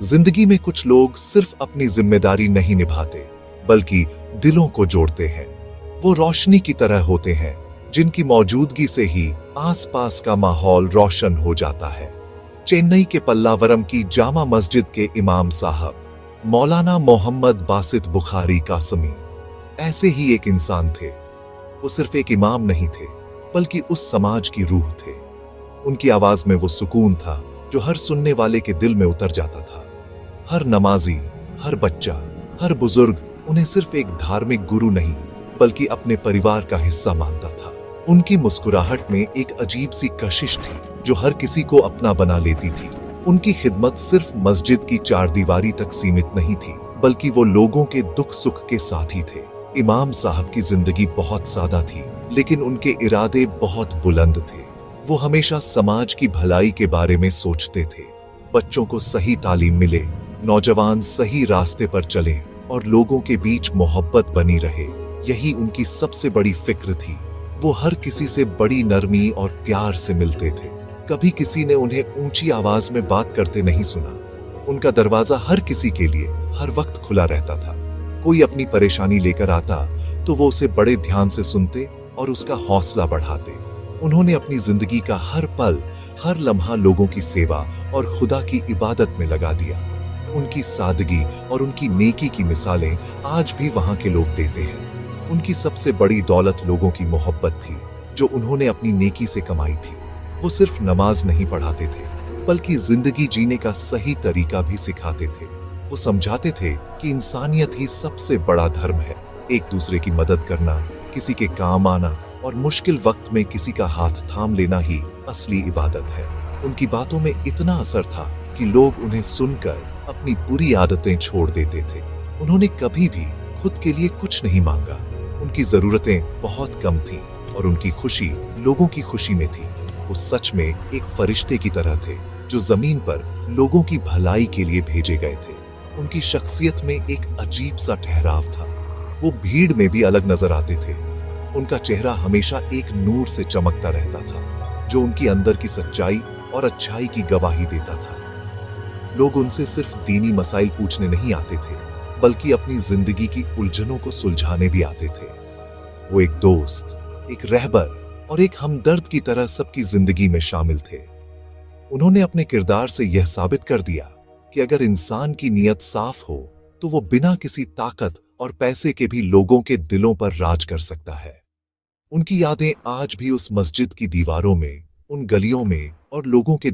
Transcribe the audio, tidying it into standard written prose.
जिंदगी में कुछ लोग सिर्फ अपनी जिम्मेदारी नहीं निभाते, बल्कि दिलों को जोड़ते हैं। वो रोशनी की तरह होते हैं, जिनकी मौजूदगी से ही आसपास का माहौल रोशन हो जाता है। चेन्नई के पल्लावरम की जामा मस्जिद के इमाम साहब मौलाना मोहम्मद बासित बुखारी कासमी ऐसे ही एक इंसान थे। वो सिर्फ एक इमाम नहीं थे, बल्कि उस समाज की रूह थे। उनकी आवाज में वो सुकून था जो हर सुनने वाले के दिल में उतर जाता था। हर नमाजी, हर बच्चा, हर बुजुर्ग उन्हें सिर्फ एक धार्मिक गुरु नहीं, बल्कि अपने परिवार का हिस्सा मानता था। उनकी मुस्कुराहट में एक अजीब सी कशिश थी जो हर किसी को अपना बना लेती थी। उनकी खिदमत सिर्फ मस्जिद की चारदीवारी तक सीमित नहीं थी, बल्कि वो लोगों के दुख सुख के साथी थे। इमाम साहब की जिंदगी बहुत सादा थी, लेकिन उनके इरादे बहुत बुलंद थे। वो हमेशा समाज की भलाई के बारे में सोचते थे। बच्चों को सही तालीम मिले, नौजवान सही रास्ते पर चले और लोगों के बीच मोहब्बत बनी रहे, यही उनकी सबसे बड़ी फिक्र थी। वो हर किसी से बड़ी नरमी और प्यार से मिलते थे। कभी किसी ने उन्हें ऊंची आवाज में बात करते नहीं सुना। उनका दरवाजा हर किसी के लिए हर वक्त खुला रहता था। कोई अपनी परेशानी लेकर आता तो वो उसे बड़े ध्यान से सुनते और उसका हौसला बढ़ाते। उन्होंने अपनी जिंदगी का हर पल, हर लम्हा लोगों की सेवा और खुदा की इबादत में लगा दिया। उनकी सादगी और उनकी नेकी की मिसालें आज भी वहां के लोग देते हैं। उनकी सबसे बड़ी दौलत लोगों की मोहब्बत थी, जो उन्होंने अपनी नेकी से कमाई थी। वो सिर्फ नमाज नहीं पढ़ाते थे, बल्कि जिंदगी जीने का सही तरीका भी सिखाते थे। वो समझाते थे कि इंसानियत ही सबसे बड़ा धर्म है। एक दूसरे की मदद करना, किसी के काम आना और मुश्किल वक्त में किसी का हाथ थाम लेना ही असली इबादत है। उनकी बातों में इतना असर था कि लोग उन्हें सुनकर अपनी बुरी आदतें छोड़ देते थे। उन्होंने कभी भी खुद के लिए कुछ नहीं मांगा। उनकी जरूरतें बहुत कम थीं और उनकी खुशी लोगों की खुशी में थी। वो सच में एक फरिश्ते की तरह थे, जो जमीन पर लोगों की भलाई के लिए भेजे गए थे। उनकी शख्सियत में एक अजीब सा ठहराव था। वो भीड़ में भी अलग नजर आते थे। उनका चेहरा हमेशा एक नूर से चमकता रहता था, जो उनकी अंदर की सच्चाई और अच्छाई की गवाही देता था। लोग उनसे सिर्फ दीनी मसाइल पूछने नहीं आते थे, बल्कि अपनी जिंदगी की उलझनों को सुलझाने भी आते थे। वो एक दोस्त, एक रहबर और एक हमदर्द की तरह सबकी जिंदगी में शामिल थे। उन्होंने अपने किरदार से यह साबित कर दिया कि अगर इंसान की नीयत साफ हो, तो वो बिना किसी ताकत और पैसे के भी लोगों के दिलों पर राज कर सकता है। उनकी यादें आज भी उस मस्जिद की दीवारों में, उन गलियों में और लोगों के